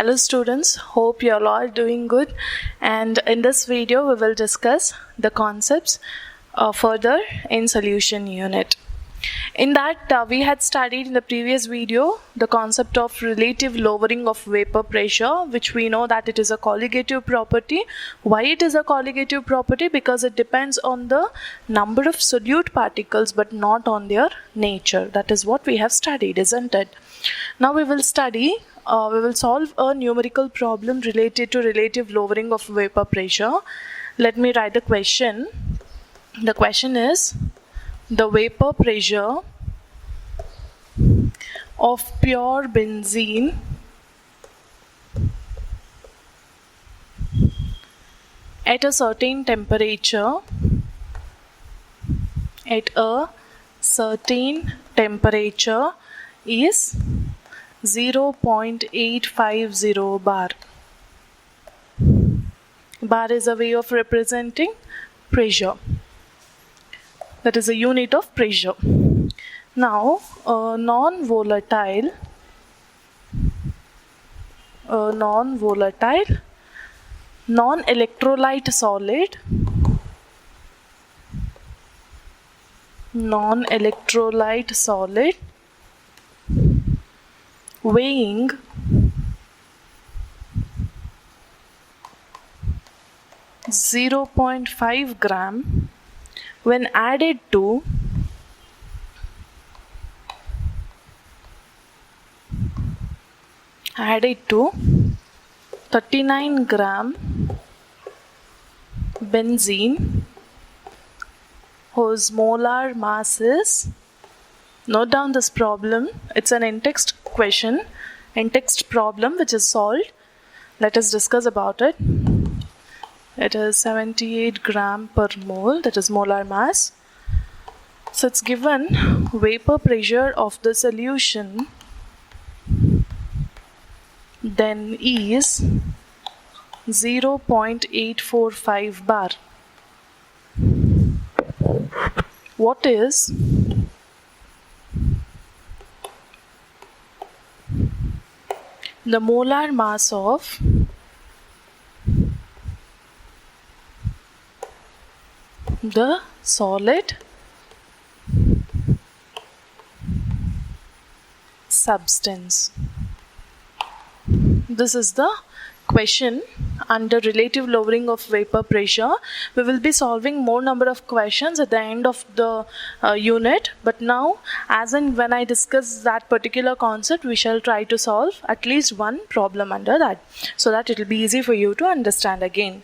Hello students, hope you all are doing good, and in this video we will discuss the concepts further in solution unit. In that we had studied in the previous video the concept of relative lowering of vapor pressure, which we know that it is a colligative property. Why it is a colligative property? Because it depends on the number of solute particles but not on their nature. That is what we have studied, isn't it? Now we will solve a numerical problem related to relative lowering of vapor pressure. Let me write the question. The question is, the vapor pressure of pure benzene at a certain temperature is 0.850 bar. Bar is a way of representing pressure. That is a unit of pressure. Now, a non-volatile, non-electrolyte solid weighing 0.5 gram when added to 39 gram benzene, whose molar mass is, note down this problem, it's an in-text question, in-text problem which is solved. Let us discuss about it. It is 78 gram per mole, that is molar mass. So it's given vapor pressure of the solution then is 0.845 bar. What is the molar mass of the solid substance? This is the question under relative lowering of vapor pressure. We will be solving more number of questions at the end of the unit, but now as and when I discuss that particular concept, we shall try to solve at least one problem under that, so that it will be easy for you to understand again.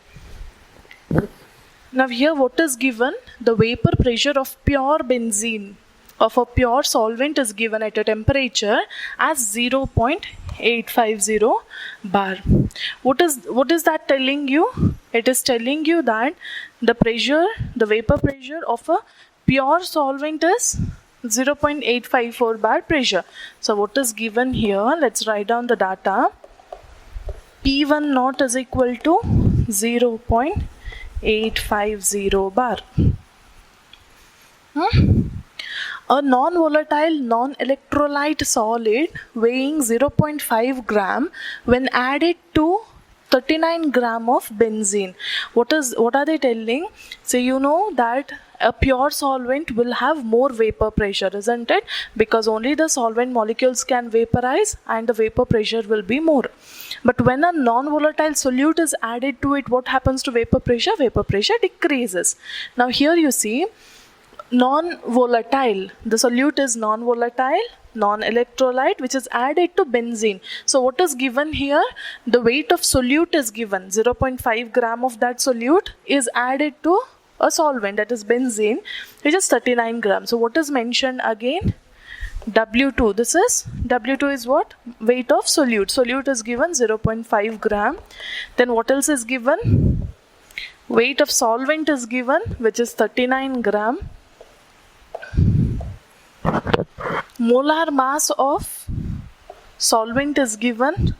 Now here what is given? The vapor pressure of pure benzene of a pure solvent is given at a temperature as 0.850 bar. What is that telling you? It is telling you that the vapor pressure of a pure solvent is 0.854 bar pressure. So what is given here? Let's write down the data. P1 naught is equal to 0.850 bar. A non-volatile, non-electrolyte solid weighing 0.5 gram when added to 39 gram of benzene. What are they telling? So you know that a pure solvent will have more vapor pressure, isn't it? Because only the solvent molecules can vaporize and the vapor pressure will be more. But when a non-volatile solute is added to it, what happens to vapor pressure? Vapor pressure decreases. Now here you see, non-volatile, the solute is non-volatile, non-electrolyte, which is added to benzene. So what is given here? The weight of solute is given. 0.5 gram of that solute is added to a solvent, that is benzene, which is 39 grams. So what is mentioned again? W2. This is W2 is what? Weight of solute. Solute is given 0.5 gram. Then what else is given? Weight of solvent is given, which is 39 gram. Molar mass of solvent is given.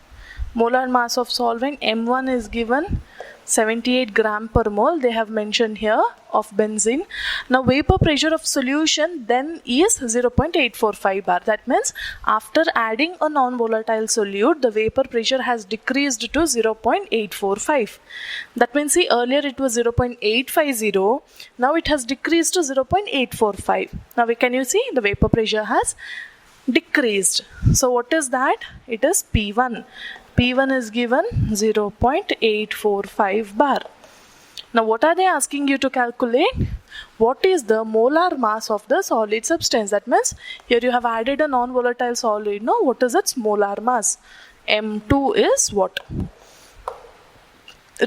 Molar mass of solvent M1 is given 78 gram per mole they have mentioned here of benzene. Now vapor pressure of solution then is 0.845 bar. That means after adding a non-volatile solute, the vapor pressure has decreased to 0.845. That means see, earlier it was 0.850, now it has decreased to 0.845. Now can you see the vapor pressure has decreased. So what is that? It is P1. P1 is given 0.845 bar. Now what are they asking you to calculate? What is the molar mass of the solid substance? That means here you have added a non-volatile solid. Now what is its molar mass? M2 is what?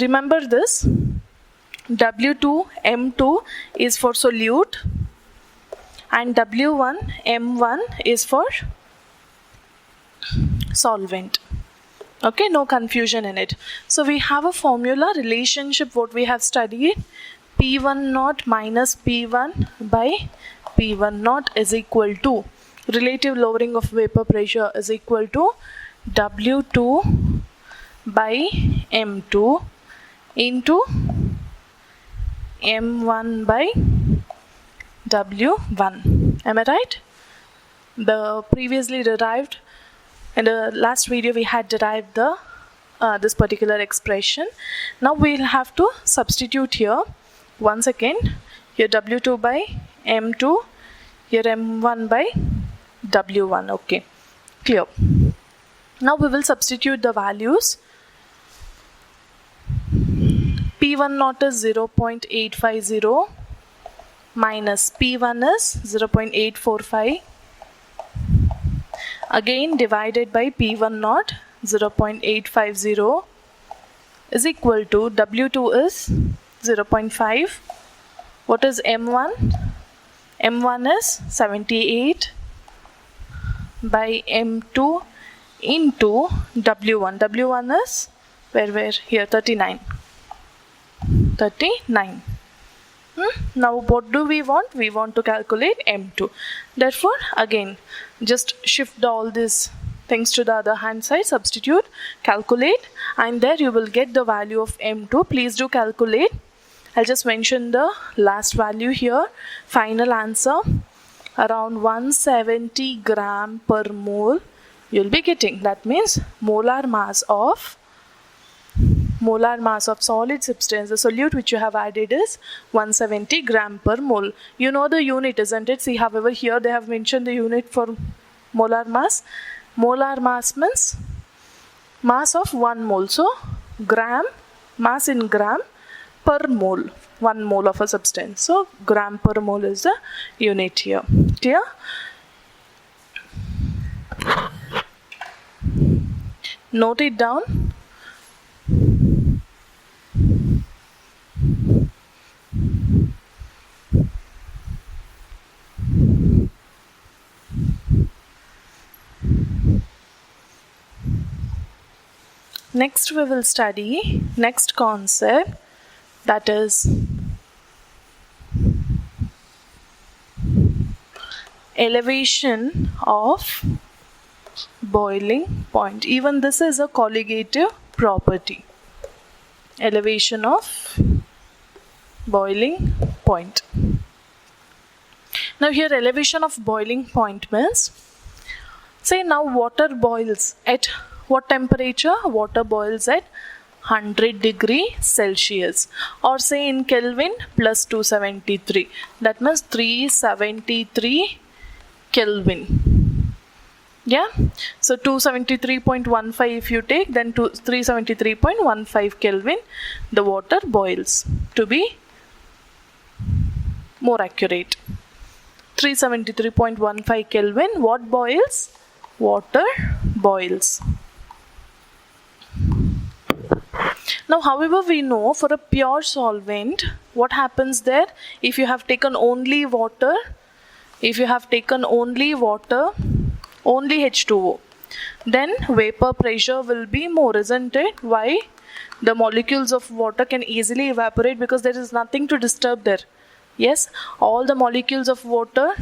Remember this. W2, M2 is for solute and W1, M1 is for solvent. Okay, no confusion in it. So we have a formula relationship what we have studied. P1 naught minus P1 by P1 naught is equal to relative lowering of vapor pressure is equal to W2 by M2 into M1 by W1. Am I right? The previously derived, in the last video we had derived the this particular expression. Now we'll have to substitute here. Once again, here W2 by M2, here M1 by W1. Okay, clear. Now we will substitute the values. P1 naught is 0.850 minus P1 is 0.845. Again divided by P1 naught 0.850 is equal to W2 is 0.5. What is M1? M1 is 78 by M2 into W1. W1 is where here 39. Now what do we want? We want to calculate M2. Therefore again just shift all these things to the other hand side, substitute, calculate, and there you will get the value of M2. Please do calculate. I'll just mention the last value here. Final answer around 170 gram per mole you'll be getting. That means molar mass of solid substance, the solute which you have added is 170 gram per mole. You know the unit, isn't it? See, however, here they have mentioned the unit for molar mass. Molar mass means mass of 1 mole. So, gram, mass in gram per mole. 1 mole of a substance. So, gram per mole is the unit here. Clear? Note it down. Next we will study next concept, that is elevation of boiling point. Even this is a colligative property. Elevation of boiling point. Now here elevation of boiling point means, say now water boils at what temperature? Water boils at 100 degree Celsius, or say in Kelvin plus 273. That means 373 Kelvin. Yeah, so 273.15 if you take, then 373.15 Kelvin the water boils, to be more accurate. 373.15 Kelvin, what boils? Water boils. Now, however, we know for a pure solvent, what happens there? If you have taken only water, only H2O, then vapor pressure will be more, isn't it? Why? The molecules of water can easily evaporate because there is nothing to disturb there. Yes, all the molecules of water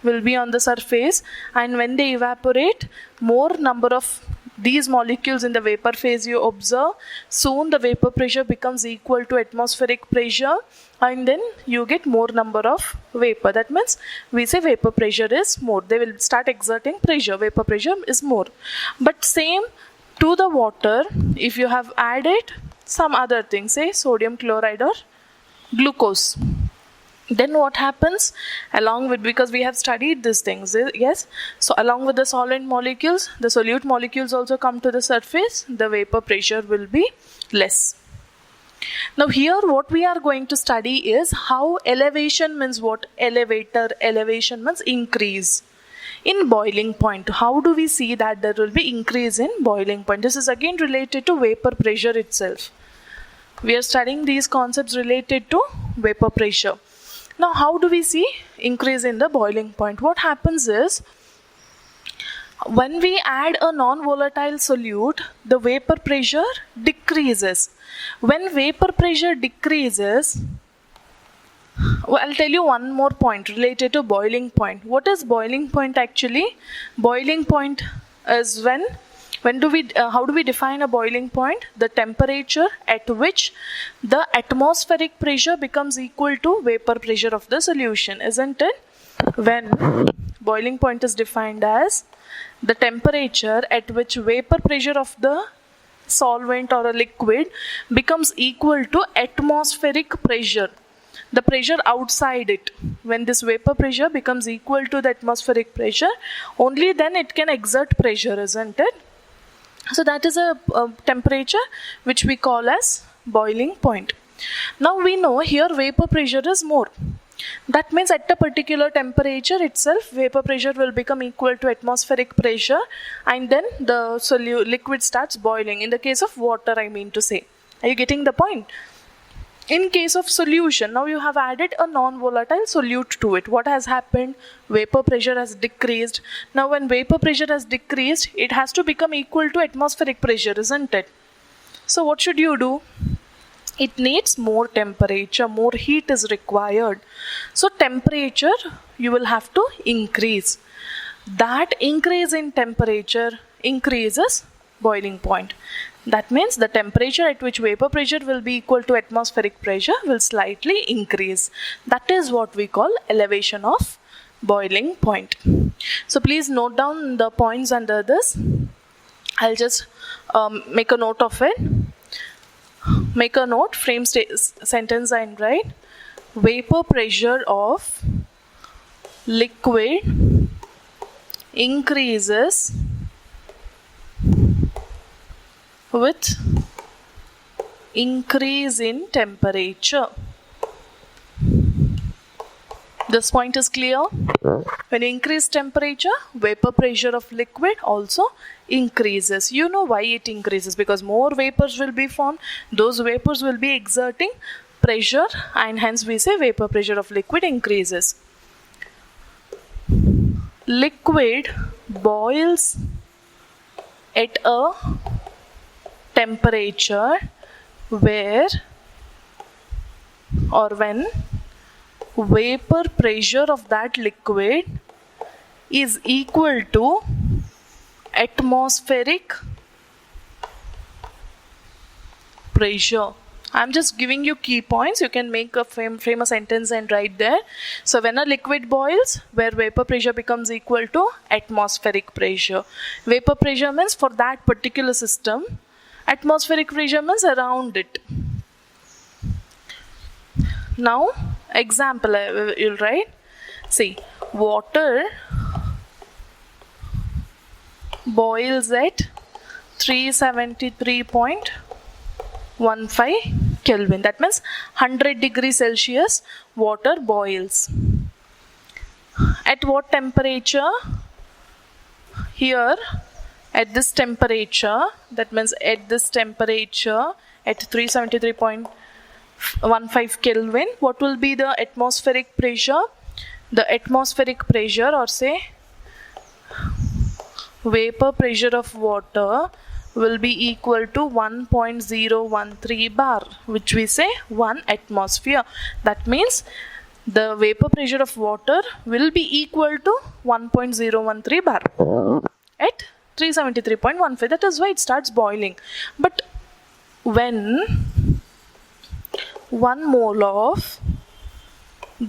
will be on the surface, and when they evaporate, more number of these molecules in the vapor phase you observe, soon the vapor pressure becomes equal to atmospheric pressure, and then you get more number of vapor. That means we say vapor pressure is more. They will start exerting pressure. Vapor pressure is more. But same to the water, if you have added some other thing, say sodium chloride or glucose, then what happens along with, because we have studied these things, yes, so along with the solvent molecules, the solute molecules also come to the surface, the vapor pressure will be less. Now here what we are going to study is how elevation means what? Elevator, elevation means increase in boiling point. How do we see that there will be increase in boiling point? This is again related to vapor pressure itself. We are studying these concepts related to vapor pressure. Now how do we see increase in the boiling point? What happens is, when we add a non-volatile solute, the vapor pressure decreases. When vapor pressure decreases, well, I'll tell you one more point related to boiling point. What is boiling point actually? Boiling point is how do we define a boiling point? The temperature at which the atmospheric pressure becomes equal to vapor pressure of the solution, isn't it? When boiling point is defined as the temperature at which vapor pressure of the solvent or a liquid becomes equal to atmospheric pressure, the pressure outside it. When this vapor pressure becomes equal to the atmospheric pressure, only then it can exert pressure, isn't it? So that is a temperature which we call as boiling point. Now we know here vapor pressure is more. That means at a particular temperature itself, vapor pressure will become equal to atmospheric pressure, and then the liquid starts boiling. In the case of water, I mean to say. Are you getting the point? In case of solution, now you have added a non-volatile solute to it. What has happened? Vapor pressure has decreased. Now when vapor pressure has decreased, it has to become equal to atmospheric pressure, isn't it? So what should you do? It needs more temperature, more heat is required. So temperature you will have to increase. That increase in temperature increases boiling point. That means the temperature at which vapor pressure will be equal to atmospheric pressure will slightly increase. That is what we call elevation of boiling point. So please note down the points under this. I'll just make a note of it. Make a note, frame sentence and write: vapor pressure of liquid increases with increase in temperature. This point is clear? When you increase temperature, vapor pressure of liquid also increases. You know why it increases? Because more vapors will be formed. Those vapors will be exerting pressure, and hence we say vapor pressure of liquid increases. Liquid boils at a temperature where or when vapor pressure of that liquid is equal to atmospheric pressure. I'm just giving you key points. You can make a frame a sentence and write there. So when a liquid boils, where vapor pressure becomes equal to atmospheric pressure. Vapor pressure means for that particular system. Atmospheric pressure means around it. Now, example you'll write. See, water boils at 373.15 Kelvin. That means 100 degrees Celsius water boils. At what temperature? Here, at this temperature, that means at this temperature, at 373.15 Kelvin, what will be the atmospheric pressure? The atmospheric pressure, or say vapor pressure of water, will be equal to 1.013 bar, which we say 1 atmosphere. That means the vapor pressure of water will be equal to 1.013 bar at 373.15. That is why it starts boiling. But when 1 mole of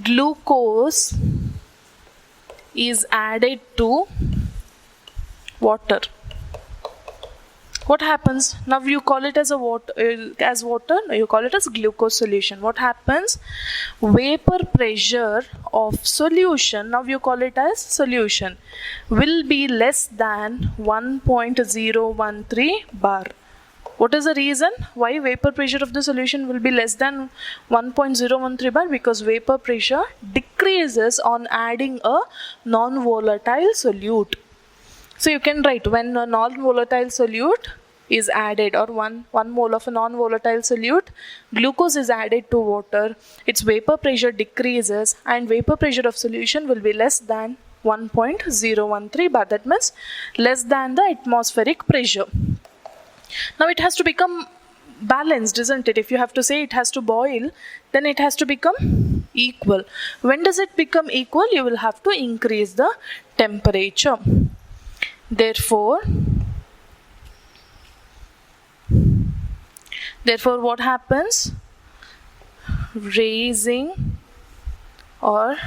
glucose is added to water, what happens? Now you call it as a water, no, you call it as glucose solution. What happens? Vapor pressure of solution, now you call it as solution, will be less than 1.013 bar. What is the reason why vapor pressure of the solution will be less than 1.013 bar? Because vapor pressure decreases on adding a non-volatile solute. So you can write, when a non-volatile solute is added, or one mole of a non-volatile solute, glucose is added to water, its vapor pressure decreases and vapor pressure of solution will be less than 1.013 bar. That means less than the atmospheric pressure. Now it has to become balanced, isn't it? If you have to say it has to boil, then it has to become equal. When does it become equal? You will have to increase the temperature. Therefore, what happens? Raising or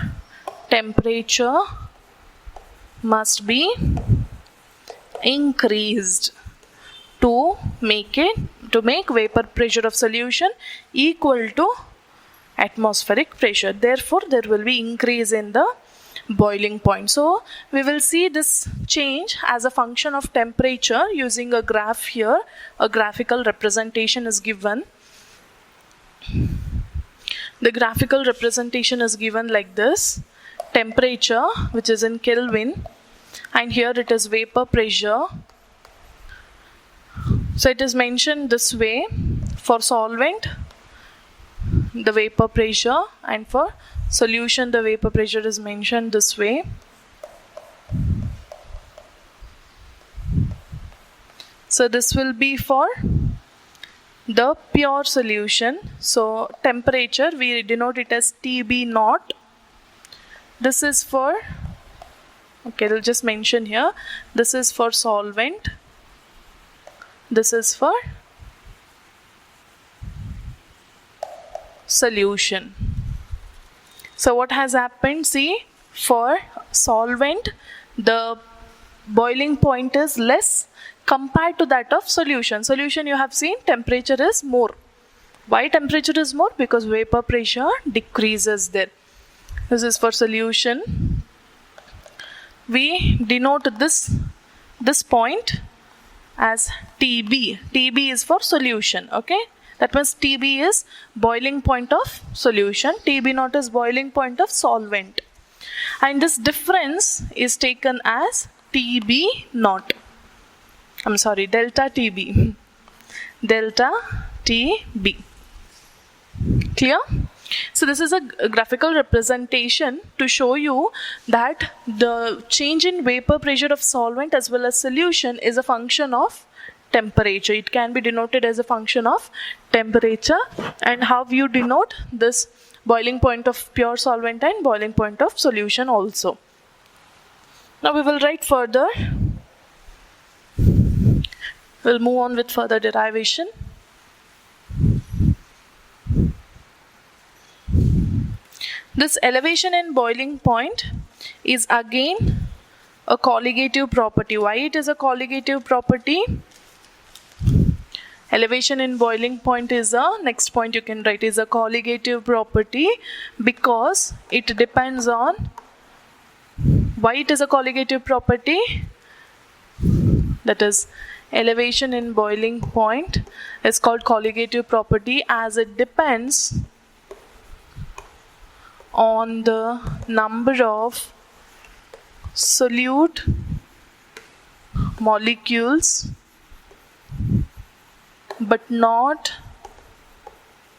temperature must be increased to make vapor pressure of solution equal to atmospheric pressure. Therefore, there will be increase in the boiling point. So we will see this change as a function of temperature using a graph here. A graphical representation is given. The graphical representation is given like this: temperature, which is in Kelvin, and here it is vapor pressure. So it is mentioned this way: for solvent the vapor pressure, and for solution the vapor pressure is mentioned this way. So this will be for the pure solution. So temperature, we denote it as TB naught. This is for, okay, I'll just mention here, this is for solvent, this is for solution. So what has happened? See, for solvent the boiling point is less compared to that of solution. Solution, you have seen, temperature is more. Why temperature is more? Because vapor pressure decreases there. This is for solution. We denote this point as TB. TB is for solution, okay? That means TB is boiling point of solution, TB naught is boiling point of solvent. And this difference is taken as TB naught. I'm sorry, delta TB. Delta TB. Clear? So this is a graphical representation to show you that the change in vapor pressure of solvent as well as solution is a function of temperature. It can be denoted as a function of temperature. And how you denote this boiling point of pure solvent and boiling point of solution also. Now we will write further. We'll move on with further derivation. This elevation and boiling point is again a colligative property. Why it is a colligative property? Elevation in boiling point is a, next point you can write, is a colligative property because it depends on, why it is a colligative property? That is, elevation in boiling point is called colligative property as it depends on the number of solute molecules but not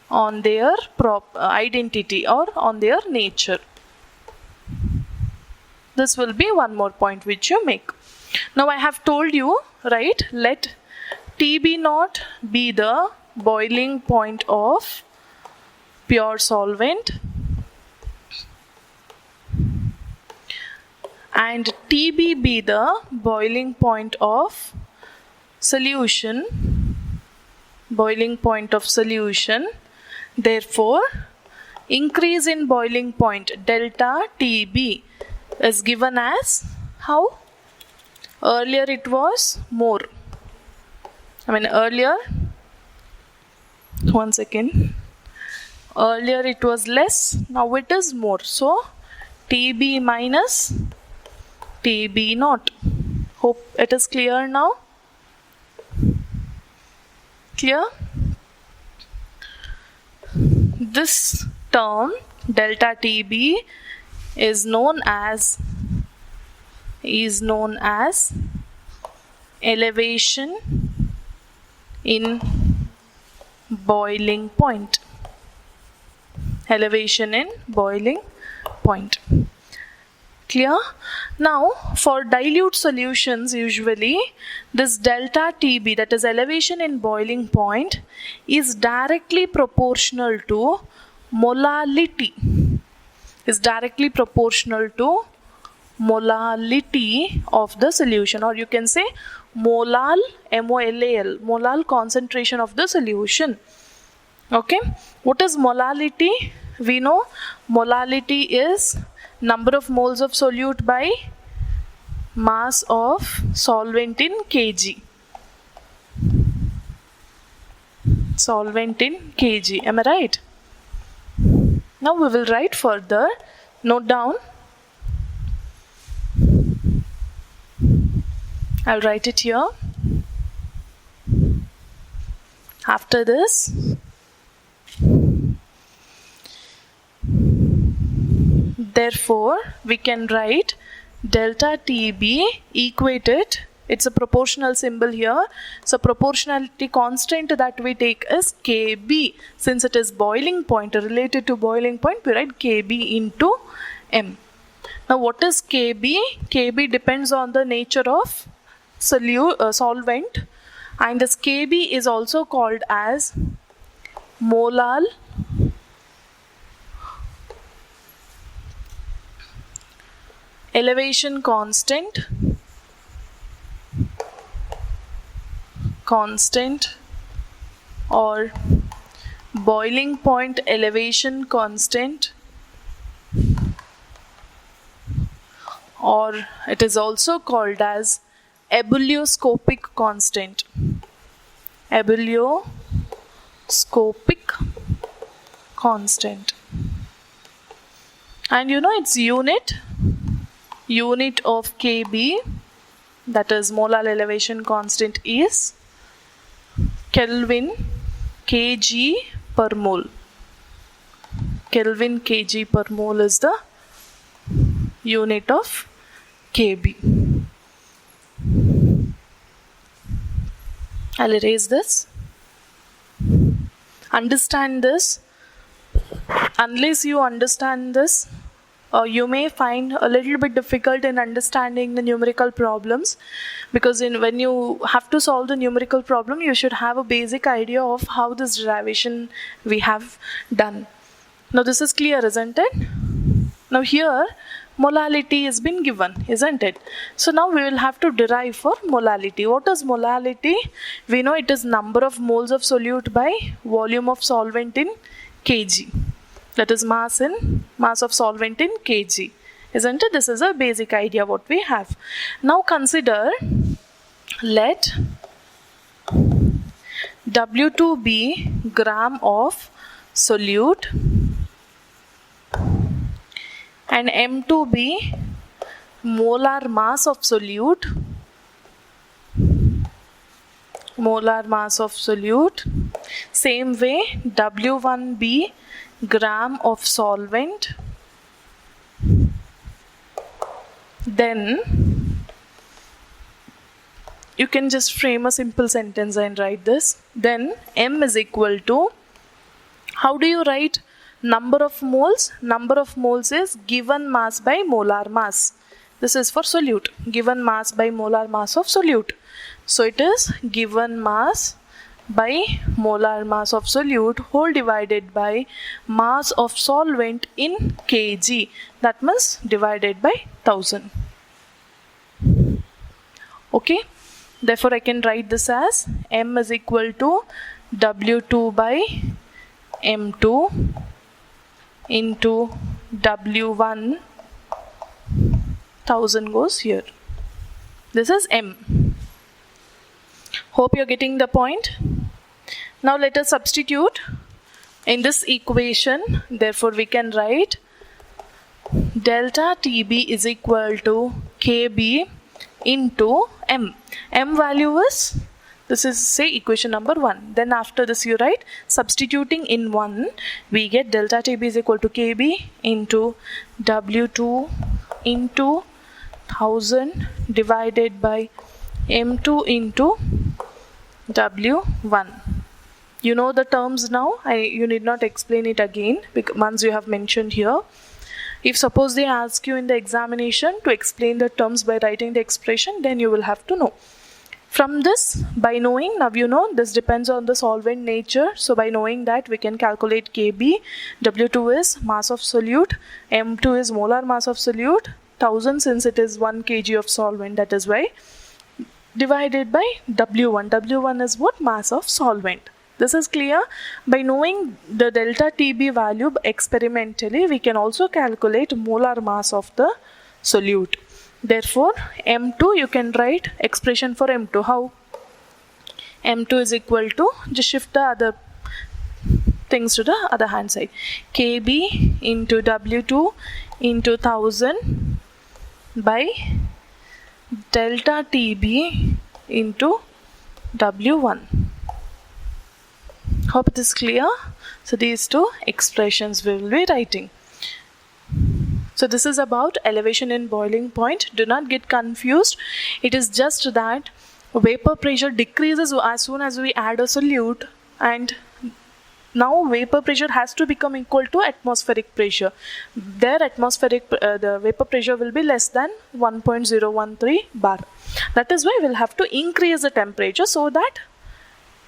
on their identity or on their nature. This will be one more point which you make. Now I have told you, right, let TB naught be the boiling point of pure solvent and TB be the boiling point of solution, therefore increase in boiling point delta TB is given as how? Earlier it was more. Earlier it was less, now it is more. So TB minus TB naught. Hope it is clear now. Clear? This term delta TB is known as elevation in boiling point. Elevation in boiling point. Clear? Now for dilute solutions, usually this delta TB, that is elevation in boiling point, is directly proportional to molality. Of the solution, or you can say molal, MOLAL, molal concentration of the solution. Okay, what is molality? We know molality is number of moles of solute by mass of solvent in kg. Am I right? Now we will write further. Note down. I'll write it here. After this, therefore we can write delta TB equated, it's a proportional symbol here, so proportionality constant that we take is Kb. Since it is boiling point, related to boiling point, we write Kb into M. Now what is Kb? Kb depends on the nature of solvent, and this Kb is also called as molal elevation constant or boiling point elevation constant, or it is also called as ebullioscopic constant. And you know its unit of Kb, that is molar elevation constant, is Kelvin kg per mole. Kelvin kg per mole is the unit of Kb. I'll erase this. Understand this. Unless you understand this, you may find a little bit difficult in understanding the numerical problems, because when you have to solve the numerical problem, you should have a basic idea of how this derivation we have done. Now this is clear, isn't it? Now here molality has been given, isn't it? So now we will have to derive for molality. What is molality? We know it is number of moles of solute by volume of solvent in kg. That is mass of solvent in kg, isn't it? This is a basic idea what we have. Now consider, let W2 be gram of solute and M2 be molar mass of solute. Same way, W1 be gram of solvent. Then you can just frame a simple sentence and write this. Then M is equal to, how do you write number of moles? Number of moles is given mass by molar mass. This is for solute, given mass by molar mass of solute. So it is given mass by molar mass of solute whole divided by mass of solvent in kg. That means divided by 1000. Okay, therefore I can write this as M is equal to W2 by M2 into W1, 1000 goes here. This is M. Hope you're getting the point. Now let us substitute in this equation. Therefore we can write delta TB is equal to KB into M. M value is, this is say equation number 1. Then after this you write, substituting in 1, we get delta TB is equal to KB into W2 into 1000 divided by M2 into W1. You know the terms now, you need not explain it again because once you have mentioned here. If suppose they ask you in the examination to explain the terms by writing the expression, then you will have to know. From this, by knowing, now you know this depends on the solvent nature. So by knowing that, we can calculate Kb. W2 is mass of solute, M2 is molar mass of solute, 1000 since it is 1 kg of solvent, that is why, divided by W1. W1 is what? Mass of solvent. This is clear. By knowing the delta TB value experimentally, we can also calculate molar mass of the solute. Therefore, M2, you can write expression for M2. How? M2 is equal to, just shift the other things to the other hand side. Kb into W2 into 1000 by delta TB into W1. Hope it is clear. So these two expressions we will be writing. So this is about elevation in boiling point. Do not get confused. It is just that vapor pressure decreases as soon as we add a solute, and now vapor pressure has to become equal to atmospheric pressure. Their atmospheric the vapor pressure will be less than 1.013 bar. That is why we'll have to increase the temperature so that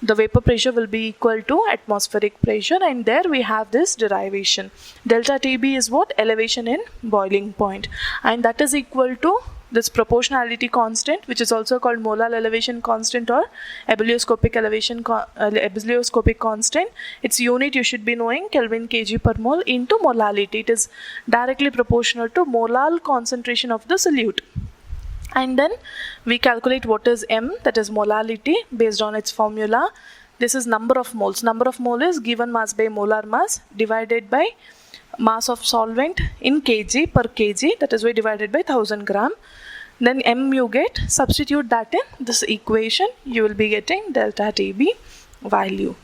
the vapor pressure will be equal to atmospheric pressure, and there we have this derivation. Delta TB is what? Elevation in boiling point, and that is equal to this proportionality constant, which is also called molar elevation constant or ebullioscopic elevation ebullioscopic constant. Its unit you should be knowing, Kelvin kg per mole into molality. It is directly proportional to molar concentration of the solute. And then we calculate what is M, that is molality, based on its formula. This is number of moles. Number of mole is given mass by molar mass divided by mass of solvent in kg per kg, that is why divided by 1000 gram. Then M you get, substitute that in this equation, you will be getting delta TB value.